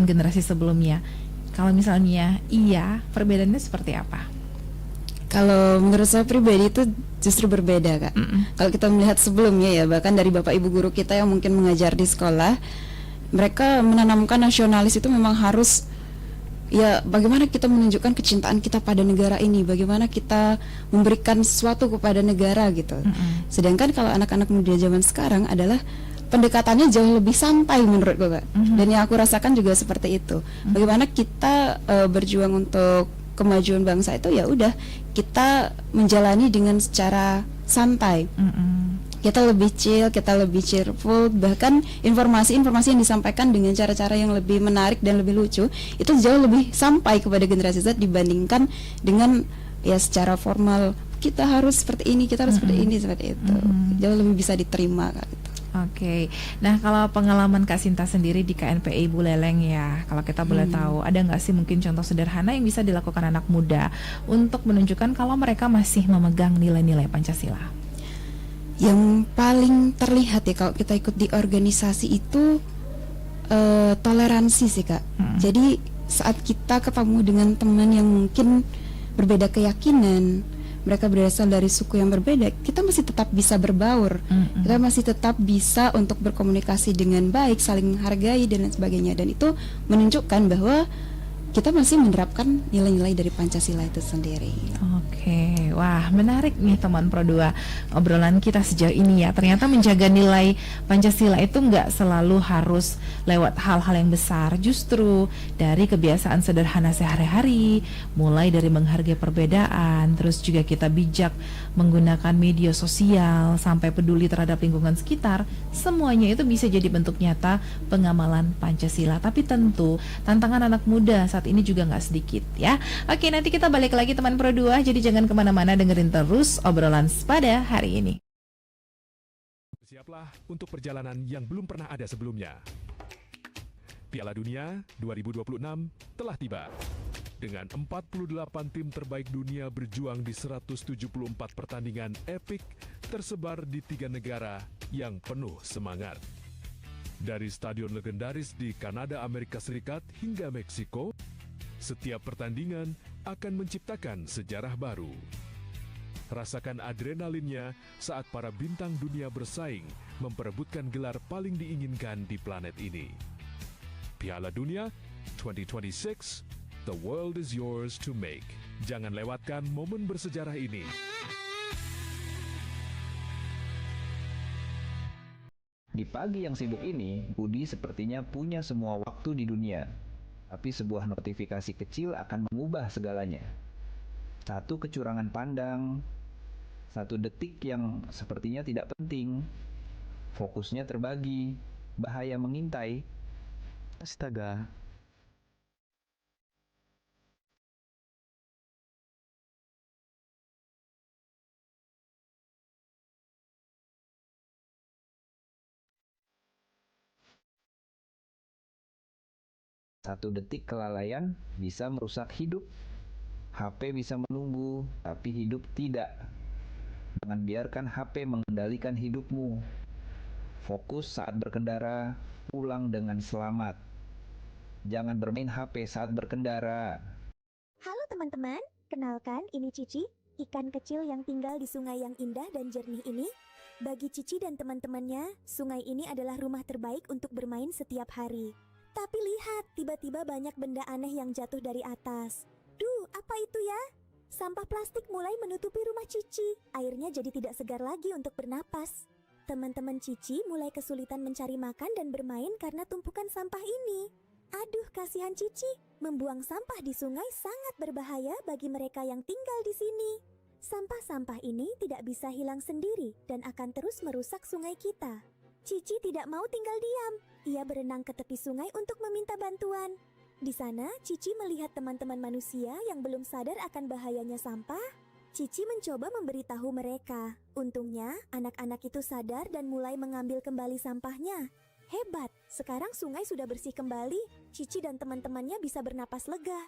generasi sebelumnya? Kalau misalnya iya, perbedaannya seperti apa? Kalau menurut saya pribadi itu justru berbeda, Kak. Kalau kita melihat sebelumnya ya, bahkan dari Bapak Ibu guru kita yang mungkin mengajar di sekolah, mereka menanamkan nasionalis itu memang harus, ya bagaimana kita menunjukkan kecintaan kita pada negara ini, bagaimana kita memberikan sesuatu kepada negara gitu. Sedangkan kalau anak-anak muda zaman sekarang adalah pendekatannya jauh lebih santai menurut Bapak. Dan yang aku rasakan juga seperti itu. Bagaimana kita berjuang untuk kemajuan bangsa itu, ya udah kita menjalani dengan secara santai. Kita lebih chill, kita lebih cheerful, bahkan informasi-informasi yang disampaikan dengan cara-cara yang lebih menarik dan lebih lucu itu jauh lebih sampai kepada generasi Z dibandingkan dengan ya secara formal kita harus seperti ini, kita harus seperti ini, seperti itu. Jauh lebih bisa diterima gitu. Oke, nah kalau pengalaman Kak Sinta sendiri di KNPI Buleleng ya, kalau kita boleh tahu, ada nggak sih mungkin contoh sederhana yang bisa dilakukan anak muda untuk menunjukkan kalau mereka masih memegang nilai-nilai Pancasila? Yang paling terlihat ya kalau kita ikut di organisasi itu toleransi sih, Kak. Jadi saat kita ketemu dengan teman yang mungkin berbeda keyakinan, mereka berasal dari suku yang berbeda, kita masih tetap bisa berbaur, kita masih tetap bisa untuk berkomunikasi dengan baik, saling menghargai dan lain sebagainya. Dan itu menunjukkan bahwa kita masih menerapkan nilai-nilai dari Pancasila itu sendiri. Oke, wah menarik nih teman Pro 2 obrolan kita sejauh ini ya. Ternyata menjaga nilai Pancasila itu nggak selalu harus lewat hal-hal yang besar. Justru dari kebiasaan sederhana sehari-hari, mulai dari menghargai perbedaan, terus juga kita bijak menggunakan media sosial, sampai peduli terhadap lingkungan sekitar. Semuanya itu bisa jadi bentuk nyata pengamalan Pancasila. Tapi tentu tantangan anak muda saat ini juga nggak sedikit ya. Oke, nanti kita balik lagi teman Pro 2, jadi jangan kemana-mana, dengerin terus obrolan pada hari ini. Bersiaplah untuk perjalanan yang belum pernah ada sebelumnya. Piala Dunia 2026 telah tiba. Dengan 48 tim terbaik dunia berjuang di 174 pertandingan epik tersebar di 3 negara yang penuh semangat. Dari stadion legendaris di Kanada, Amerika Serikat hingga Meksiko, setiap pertandingan akan menciptakan sejarah baru. Rasakan adrenalinnya saat para bintang dunia bersaing memperebutkan gelar paling diinginkan di planet ini. Piala Dunia 2026, the world is yours to make. Jangan lewatkan momen bersejarah ini. Di pagi yang sibuk ini, Budi sepertinya punya semua waktu di dunia. Tapi sebuah notifikasi kecil akan mengubah segalanya. Satu kecurangan pandang, satu detik yang sepertinya tidak penting. Fokusnya terbagi, bahaya mengintai. Astaga. Satu detik kelalaian bisa merusak hidup. HP bisa menunggu, tapi hidup tidak. Jangan biarkan HP mengendalikan hidupmu. Fokus saat berkendara, pulang dengan selamat. Jangan bermain HP saat berkendara. Halo teman-teman, kenalkan ini Cici, ikan kecil yang tinggal di sungai yang indah dan jernih ini. Bagi Cici dan teman-temannya, sungai ini adalah rumah terbaik untuk bermain setiap hari. Tapi lihat, tiba-tiba banyak benda aneh yang jatuh dari atas. Duh, apa itu ya? Sampah plastik mulai menutupi rumah Cici. Airnya jadi tidak segar lagi untuk bernapas. Teman-teman Cici mulai kesulitan mencari makan dan bermain karena tumpukan sampah ini. Aduh, kasihan Cici. Membuang sampah di sungai sangat berbahaya bagi mereka yang tinggal di sini. Sampah-sampah ini tidak bisa hilang sendiri dan akan terus merusak sungai kita. Cici tidak mau tinggal diam. Ia berenang ke tepi sungai untuk meminta bantuan. Di sana, Cici melihat teman-teman manusia yang belum sadar akan bahayanya sampah. Cici mencoba memberitahu mereka. Untungnya, anak-anak itu sadar dan mulai mengambil kembali sampahnya. Hebat, sekarang sungai sudah bersih kembali. Cici dan teman-temannya bisa bernapas lega.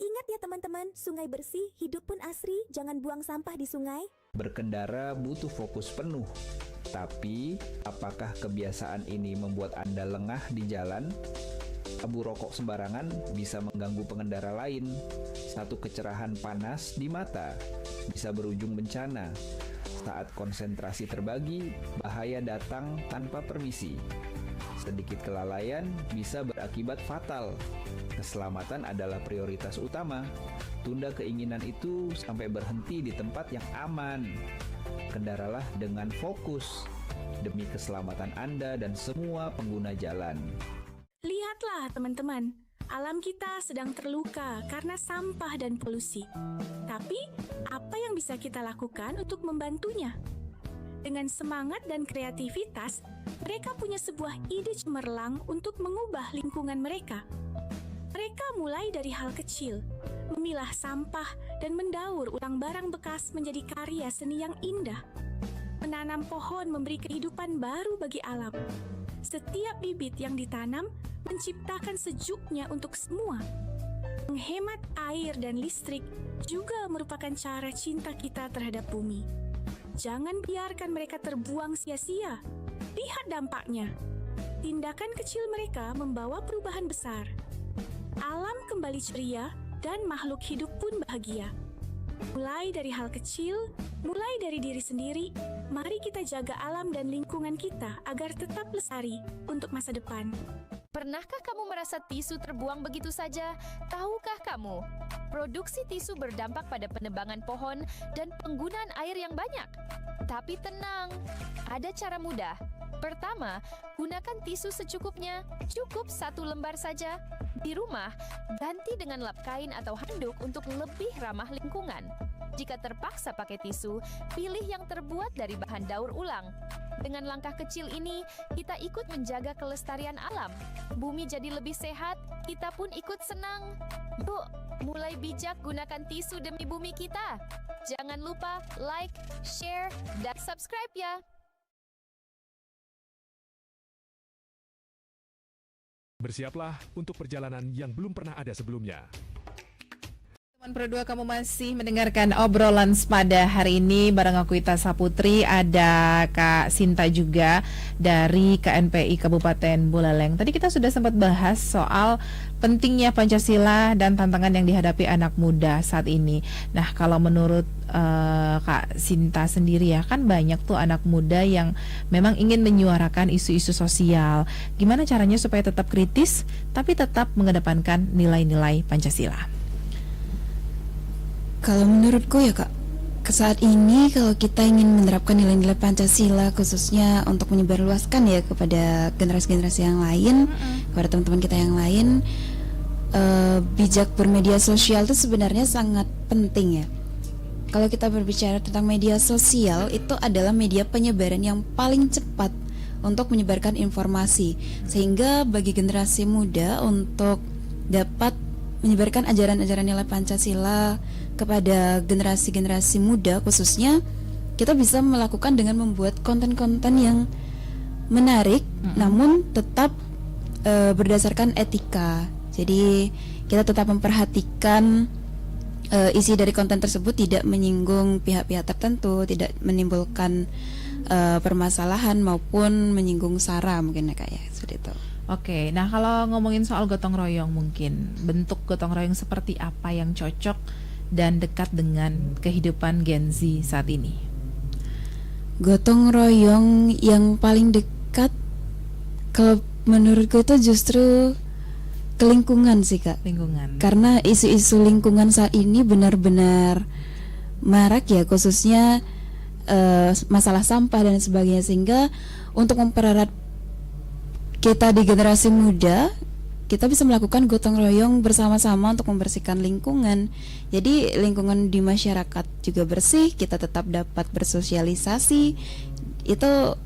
Ingat ya teman-teman, sungai bersih, hidup pun asri, jangan buang sampah di sungai. Berkendara butuh fokus penuh. Tapi, apakah kebiasaan ini membuat Anda lengah di jalan? Abu rokok sembarangan bisa mengganggu pengendara lain. Satu kecerahan panas di mata bisa berujung bencana. Saat konsentrasi terbagi, bahaya datang tanpa permisi. Sedikit kelalaian bisa berakibat fatal. Keselamatan adalah prioritas utama. Tunda keinginan itu sampai berhenti di tempat yang aman. Kendaralah dengan fokus demi keselamatan Anda dan semua pengguna jalan. Lihatlah teman-teman, alam kita sedang terluka karena sampah dan polusi. Tapi, apa yang bisa kita lakukan untuk membantunya? Dengan semangat dan kreativitas, mereka punya sebuah ide cemerlang untuk mengubah lingkungan mereka. Mereka mulai dari hal kecil, memilah sampah dan mendaur ulang barang bekas menjadi karya seni yang indah. Menanam pohon memberi kehidupan baru bagi alam. Setiap bibit yang ditanam menciptakan sejuknya untuk semua. Menghemat air dan listrik juga merupakan cara cinta kita terhadap bumi. Jangan biarkan mereka terbuang sia-sia. Lihat dampaknya. Tindakan kecil mereka membawa perubahan besar. Alam kembali ceria dan makhluk hidup pun bahagia. Mulai dari hal kecil, mulai dari diri sendiri, mari kita jaga alam dan lingkungan kita agar tetap lestari untuk masa depan. Pernahkah kamu merasa tisu terbuang begitu saja? Tahukah kamu, produksi tisu berdampak pada penebangan pohon dan penggunaan air yang banyak? Tapi tenang, ada cara mudah. Pertama, gunakan tisu secukupnya, cukup 1 lembar saja. Di rumah, ganti dengan lap kain atau handuk untuk lebih ramah lingkungan. Jika terpaksa pakai tisu, pilih yang terbuat dari bahan daur ulang. Dengan langkah kecil ini, kita ikut menjaga kelestarian alam. Bumi jadi lebih sehat, kita pun ikut senang. Yuk, mulai bijak gunakan tisu demi bumi kita. Jangan lupa like, share, dan subscribe ya. Bersiaplah untuk perjalanan yang belum pernah ada sebelumnya. Teman Pro 2, kamu masih mendengarkan obrolan pada hari ini bareng aku Ita Saputri, ada Kak Sinta juga dari KNPI Kabupaten Buleleng. Tadi kita sudah sempat bahas soal pentingnya Pancasila dan tantangan yang dihadapi anak muda saat ini. Nah, kalau menurut Kak Sinta sendiri ya, kan banyak tuh anak muda yang memang ingin menyuarakan isu-isu sosial. Gimana caranya supaya tetap kritis tapi tetap mengedepankan nilai-nilai Pancasila? Kalau menurutku ya Kak, saat ini kalau kita ingin menerapkan nilai-nilai Pancasila khususnya untuk menyebarluaskan ya kepada generasi-generasi yang lain, kepada teman-teman kita yang lain, bijak bermedia sosial itu sebenarnya sangat penting ya. Kalau kita berbicara tentang media sosial, itu adalah media penyebaran yang paling cepat untuk menyebarkan informasi, sehingga bagi generasi muda untuk dapat menyebarkan ajaran-ajaran nilai Pancasila kepada generasi-generasi muda khususnya, kita bisa melakukan dengan membuat konten-konten yang menarik namun tetap berdasarkan etika. Jadi kita tetap memperhatikan isi dari konten tersebut tidak menyinggung pihak-pihak tertentu, tidak menimbulkan permasalahan maupun menyinggung SARA mungkin ya Kak ya, seperti itu. Oke, nah kalau ngomongin soal gotong royong, mungkin bentuk gotong royong seperti apa yang cocok dan dekat dengan kehidupan Gen Z saat ini? Gotong royong yang paling dekat kalau menurutku itu justru ke lingkungan sih Kak. Lingkungan. Karena isu-isu lingkungan saat ini benar-benar marak ya, khususnya masalah sampah dan sebagainya, sehingga untuk mempererat kita di generasi muda, kita bisa melakukan gotong royong bersama-sama untuk membersihkan lingkungan. Jadi lingkungan di masyarakat juga bersih, kita tetap dapat bersosialisasi. Itu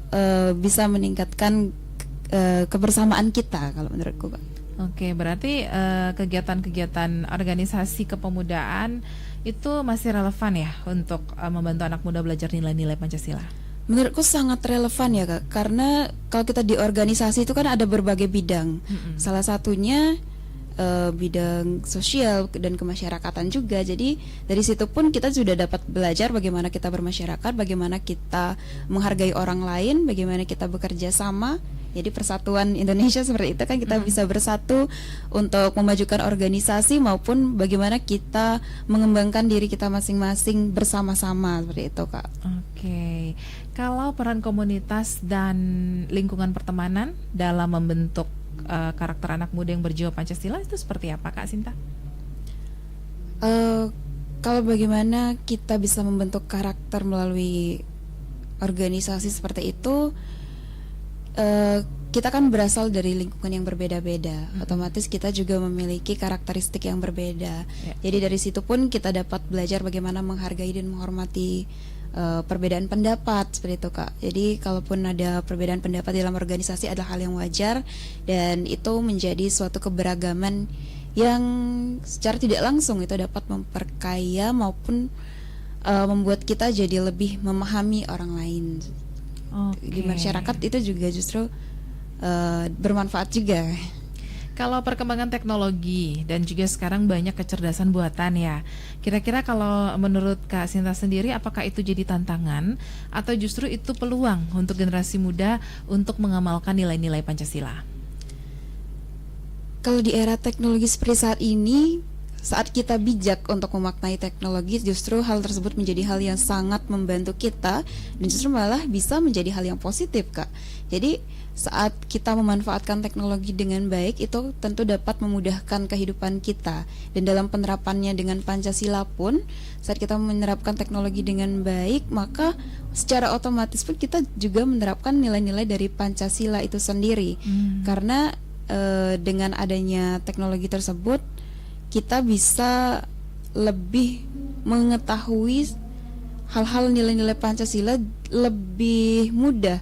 bisa meningkatkan kebersamaan kita kalau menurutku Pak. Oke, berarti kegiatan-kegiatan organisasi kepemudaan itu masih relevan ya untuk membantu anak muda belajar nilai-nilai Pancasila? Menurutku sangat relevan ya Kak, karena kalau kita di organisasi itu kan ada berbagai bidang. Salah satunya bidang sosial dan kemasyarakatan juga. Jadi dari situ pun kita sudah dapat belajar bagaimana kita bermasyarakat, bagaimana kita menghargai orang lain, bagaimana kita bekerja sama. Jadi persatuan Indonesia seperti itu kan, kita bisa bersatu untuk memajukan organisasi maupun bagaimana kita mengembangkan diri kita masing-masing bersama-sama seperti itu, Kak. Oke, kalau peran komunitas dan lingkungan pertemanan dalam membentuk karakter anak muda yang berjiwa Pancasila itu seperti apa, Kak Sinta? Kalau bagaimana kita bisa membentuk karakter melalui organisasi seperti itu, kita kan berasal dari lingkungan yang berbeda-beda, otomatis kita juga memiliki karakteristik yang berbeda. Jadi dari situ pun kita dapat belajar bagaimana menghargai dan menghormati perbedaan pendapat seperti itu, Kak. Jadi kalaupun ada perbedaan pendapat dalam organisasi adalah hal yang wajar, dan itu menjadi suatu keberagaman yang secara tidak langsung itu dapat memperkaya maupun membuat kita jadi lebih memahami orang lain. Di masyarakat itu juga justru bermanfaat juga. Kalau perkembangan teknologi dan juga sekarang banyak kecerdasan buatan ya, kira-kira kalau menurut Kak Sinta sendiri, apakah itu jadi tantangan atau justru itu peluang untuk generasi muda untuk mengamalkan nilai-nilai Pancasila? Kalau di era teknologi seperti saat ini, saat kita bijak untuk memaknai teknologi, justru hal tersebut menjadi hal yang sangat membantu kita dan justru malah bisa menjadi hal yang positif, Kak. Jadi saat kita memanfaatkan teknologi dengan baik, itu tentu dapat memudahkan kehidupan kita. Dan dalam penerapannya dengan Pancasila pun, saat kita menerapkan teknologi dengan baik, maka secara otomatis pun kita juga menerapkan nilai-nilai dari Pancasila itu sendiri. Karena dengan adanya teknologi tersebut, kita bisa lebih mengetahui hal-hal nilai-nilai Pancasila lebih mudah.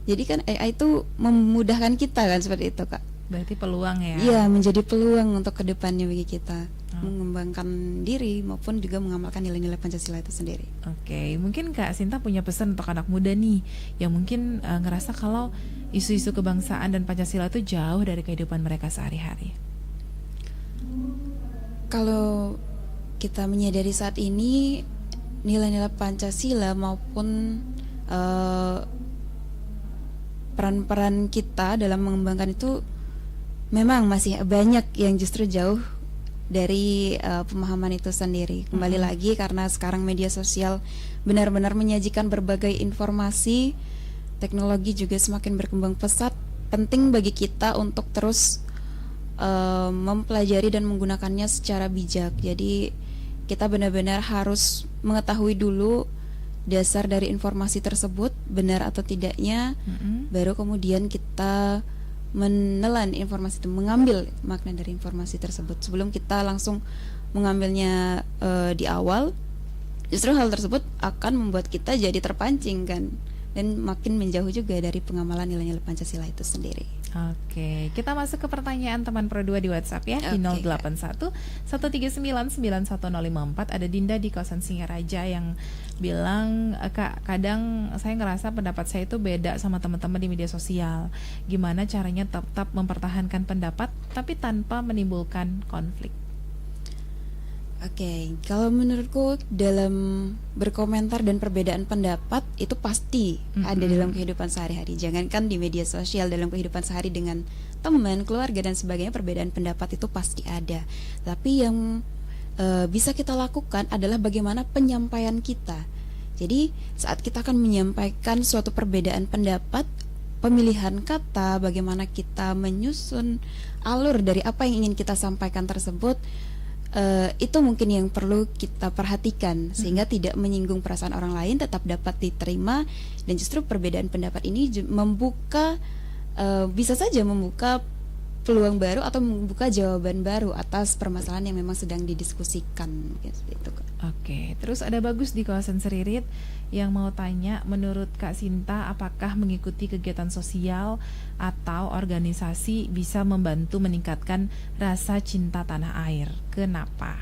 Jadi kan AI itu memudahkan kita kan, seperti itu, Kak. Berarti peluang ya? Iya, menjadi peluang untuk kedepannya bagi kita mengembangkan diri maupun juga mengamalkan nilai-nilai Pancasila itu sendiri. Oke, mungkin Kak Sinta punya pesan untuk anak muda nih yang mungkin ngerasa kalau isu-isu kebangsaan dan Pancasila itu jauh dari kehidupan mereka sehari-hari. Kalau kita menyadari saat ini nilai-nilai Pancasila maupun peran-peran kita dalam mengembangkan itu memang masih banyak yang justru jauh dari pemahaman itu sendiri. Kembali lagi karena sekarang media sosial benar-benar menyajikan berbagai informasi, teknologi juga semakin berkembang pesat. Penting bagi kita untuk terus mempelajari dan menggunakannya secara bijak. Jadi kita benar-benar harus mengetahui dulu dasar dari informasi tersebut benar atau tidaknya, baru kemudian kita menelan informasi itu, mengambil makna dari informasi tersebut sebelum kita langsung mengambilnya di awal. Justru hal tersebut akan membuat kita jadi terpancing kan, dan makin menjauh juga dari pengamalan nilai-nilai Pancasila itu sendiri. Oke, kita masuk ke pertanyaan teman Pro 2 di WhatsApp ya, di 081 139 91054. Ada Dinda di kawasan Singaraja yang bilang, Kak, kadang saya ngerasa pendapat saya itu beda sama teman-teman di media sosial. Gimana caranya tetap mempertahankan pendapat tapi tanpa menimbulkan konflik? Oke, kalau menurutku dalam berkomentar dan perbedaan pendapat itu pasti ada dalam kehidupan sehari-hari. Jangankan di media sosial, dalam kehidupan sehari dengan teman, keluarga dan sebagainya, perbedaan pendapat itu pasti ada. Tapi yang bisa kita lakukan adalah bagaimana penyampaian kita. Jadi saat kita akan menyampaikan suatu perbedaan pendapat, pemilihan kata, bagaimana kita menyusun alur dari apa yang ingin kita sampaikan tersebut, itu mungkin yang perlu kita perhatikan sehingga tidak menyinggung perasaan orang lain, tetap dapat diterima. Dan justru perbedaan pendapat ini membuka, bisa saja membuka peluang baru atau membuka jawaban baru atas permasalahan yang memang sedang didiskusikan gitu. Oke, terus ada Bagus di kawasan Seririt yang mau tanya, menurut Kak Sinta, apakah mengikuti kegiatan sosial atau organisasi bisa membantu meningkatkan rasa cinta tanah air? Kenapa?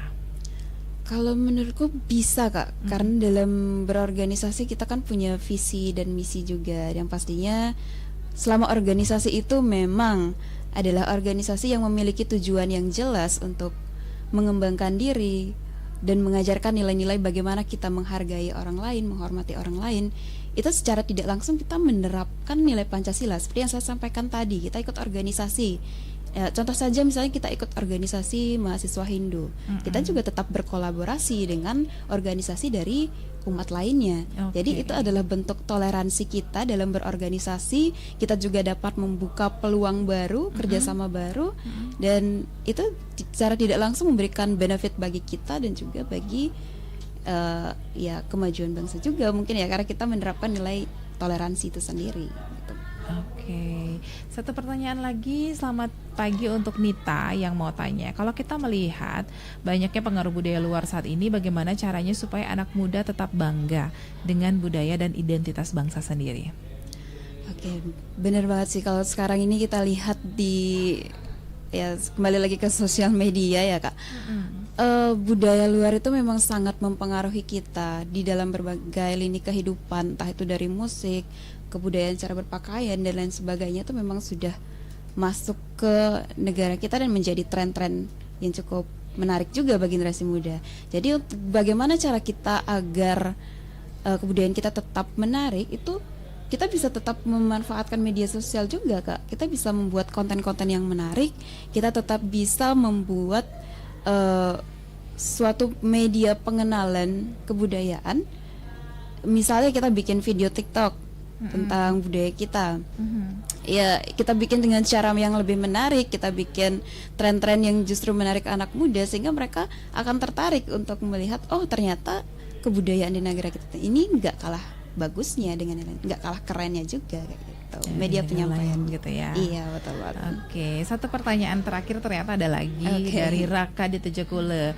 Kalau menurutku bisa, Kak, karena dalam berorganisasi kita kan punya visi dan misi juga, yang pastinya selama organisasi itu memang adalah organisasi yang memiliki tujuan yang jelas untuk mengembangkan diri dan mengajarkan nilai-nilai bagaimana kita menghargai orang lain, menghormati orang lain. itu secara tidak langsung kita menerapkan nilai Pancasila. Seperti yang saya sampaikan tadi, kita ikut organisasi. Contoh saja misalnya kita ikut organisasi mahasiswa Hindu, kita juga tetap berkolaborasi dengan organisasi dari umat lainnya. Jadi itu adalah bentuk toleransi kita dalam berorganisasi. Kita juga dapat membuka peluang baru, kerjasama baru, dan itu secara tidak langsung memberikan benefit bagi kita dan juga bagi ya kemajuan bangsa juga mungkin ya, karena kita menerapkan nilai toleransi itu sendiri. Gitu. Oke, satu pertanyaan lagi. Selamat pagi untuk Nita yang mau tanya. Kalau kita melihat banyaknya pengaruh budaya luar saat ini, bagaimana caranya supaya anak muda tetap bangga dengan budaya dan identitas bangsa sendiri? Oke, benar banget sih kalau sekarang ini kita lihat di ya kembali lagi ke sosial media ya Kak. Budaya luar itu memang sangat mempengaruhi kita di dalam berbagai lini kehidupan, entah itu dari musik, kebudayaan, cara berpakaian dan lain sebagainya, itu memang sudah masuk ke negara kita dan menjadi tren-tren yang cukup menarik juga bagi generasi muda. Jadi bagaimana cara kita agar kebudayaan kita tetap menarik, itu kita bisa tetap memanfaatkan media sosial juga Kak. Kita bisa membuat konten-konten yang menarik, kita tetap bisa membuat suatu media pengenalan kebudayaan. Misalnya kita bikin video TikTok tentang budaya kita. Ya, kita bikin dengan cara yang lebih menarik, kita bikin tren-tren yang justru menarik anak muda sehingga mereka akan tertarik untuk melihat, oh ternyata kebudayaan di negara kita ini nggak kalah bagusnya dengan yang lain, nggak kalah kerennya juga kayak gitu. Media penyampaian gitu ya. Iya, betul banget. Oke, satu pertanyaan terakhir ternyata ada lagi dari Raka di Tejekule.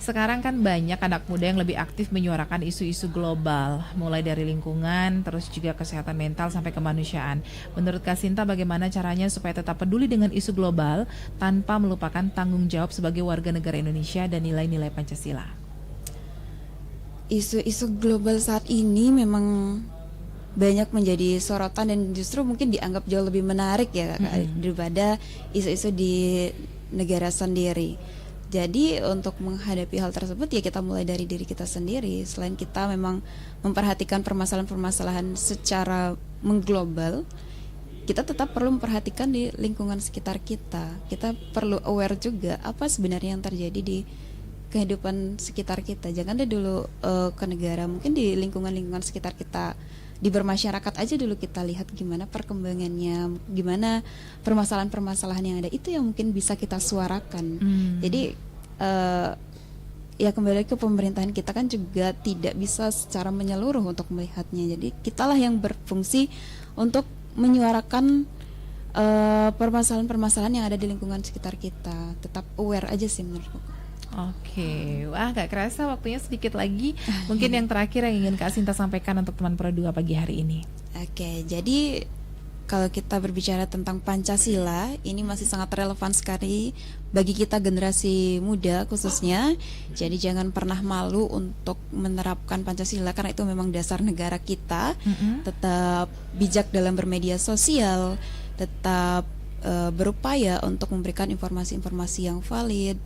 Sekarang kan banyak anak muda yang lebih aktif menyuarakan isu-isu global, mulai dari lingkungan, terus juga kesehatan mental sampai kemanusiaan. Menurut Kak Sinta, bagaimana caranya supaya tetap peduli dengan isu global tanpa melupakan tanggung jawab sebagai warga negara Indonesia dan nilai-nilai Pancasila? Isu-isu global saat ini memang banyak menjadi sorotan dan justru mungkin dianggap jauh lebih menarik ya daripada isu-isu di negara sendiri. Jadi untuk menghadapi hal tersebut ya kita mulai dari diri kita sendiri. Selain kita memang memperhatikan permasalahan-permasalahan secara mengglobal, kita tetap perlu memperhatikan di lingkungan sekitar kita. Kita perlu aware juga apa sebenarnya yang terjadi di kehidupan sekitar kita. Jangan deh dulu ke negara, mungkin di lingkungan-lingkungan sekitar kita, di bermasyarakat aja dulu kita lihat gimana perkembangannya, gimana permasalahan-permasalahan yang ada, itu yang mungkin bisa kita suarakan. Jadi ya kembali ke pemerintahan kita kan juga tidak bisa secara menyeluruh untuk melihatnya. Jadi kitalah yang berfungsi untuk menyuarakan permasalahan-permasalahan yang ada di lingkungan sekitar kita. Tetap aware aja sih menurutku. Oke, wah gak kerasa waktunya sedikit lagi. Mungkin yang terakhir yang ingin Kak Sinta sampaikan untuk teman Pro 2 pagi hari ini. Oke, jadi kalau kita berbicara tentang Pancasila, ini masih sangat relevan sekali bagi kita generasi muda khususnya. Jadi jangan pernah malu untuk menerapkan Pancasila karena itu memang dasar negara kita. Tetap bijak dalam bermedia sosial, tetap berupaya untuk memberikan informasi-informasi yang valid,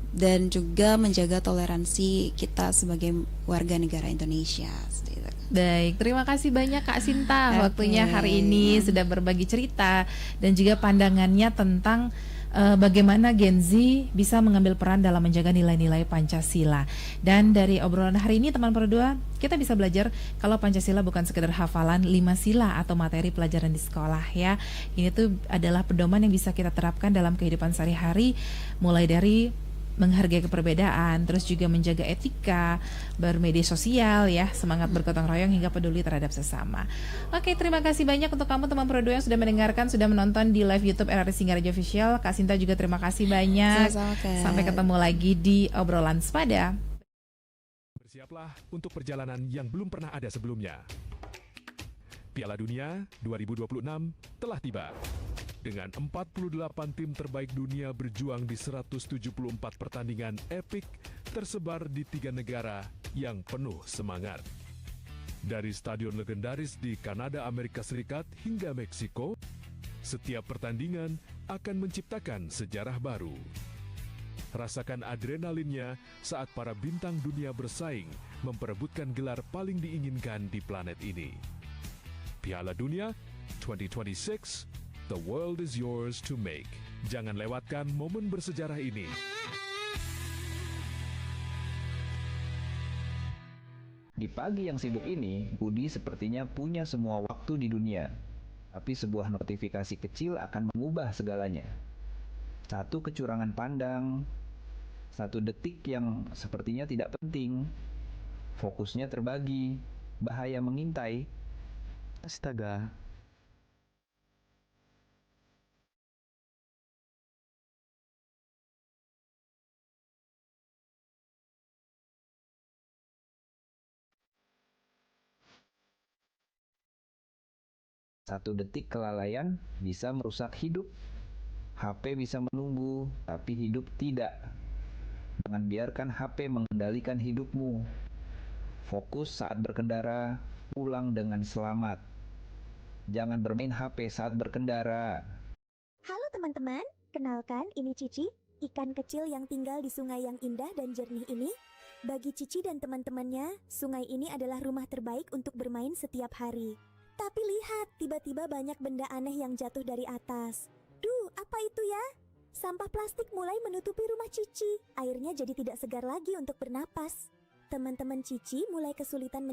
dan juga menjaga toleransi kita sebagai warga negara Indonesia. Baik, terima kasih banyak Kak Sinta waktunya hari ini sudah berbagi cerita dan juga pandangannya tentang bagaimana Gen Z bisa mengambil peran dalam menjaga nilai-nilai Pancasila. Dan dari obrolan hari ini teman Pro 2, kita bisa belajar kalau Pancasila bukan sekedar hafalan 5 sila atau materi pelajaran di sekolah ya. Ini tuh adalah pedoman yang bisa kita terapkan dalam kehidupan sehari-hari, mulai dari menghargai keperbedaan, terus juga menjaga etika, bermedia sosial ya, semangat bergotong royong hingga peduli terhadap sesama. Oke, terima kasih banyak untuk kamu teman Pro 2 yang sudah mendengarkan, sudah menonton di live YouTube RRI Singaraja Official. Kak Sinta juga terima kasih banyak. Sampai ketemu lagi di obrolan sepada. Bersiaplah untuk perjalanan yang belum pernah ada sebelumnya. Piala Dunia 2026 telah tiba. Dengan 48 tim terbaik dunia berjuang di 174 pertandingan epik tersebar di 3 negara yang penuh semangat. Dari stadion legendaris di Kanada, Amerika Serikat hingga Meksiko, setiap pertandingan akan menciptakan sejarah baru. Rasakan adrenalinnya saat para bintang dunia bersaing memperebutkan gelar paling diinginkan di planet ini. Piala Dunia 2026, the world is yours to make. Jangan lewatkan momen bersejarah ini. Di pagi yang sibuk ini, Budi sepertinya punya semua waktu di dunia. Tapi sebuah notifikasi kecil akan mengubah segalanya. Satu kecurangan pandang, satu detik yang sepertinya tidak penting, fokusnya terbagi, bahaya mengintai. Astaga. Satu detik kelalaian bisa merusak hidup. HP bisa menunggu, tapi hidup tidak. Jangan biarkan HP mengendalikan hidupmu. Fokus saat berkendara, pulang dengan selamat. Jangan bermain HP saat berkendara. Halo teman-teman, kenalkan ini Cici, ikan kecil yang tinggal di sungai yang indah dan jernih ini. Bagi Cici dan teman-temannya, sungai ini adalah rumah terbaik untuk bermain setiap hari. Tapi lihat, tiba-tiba banyak benda aneh yang jatuh dari atas. Duh, apa itu ya? Sampah plastik mulai menutupi rumah Cici. Airnya jadi tidak segar lagi untuk bernapas. Teman-teman Cici mulai kesulitan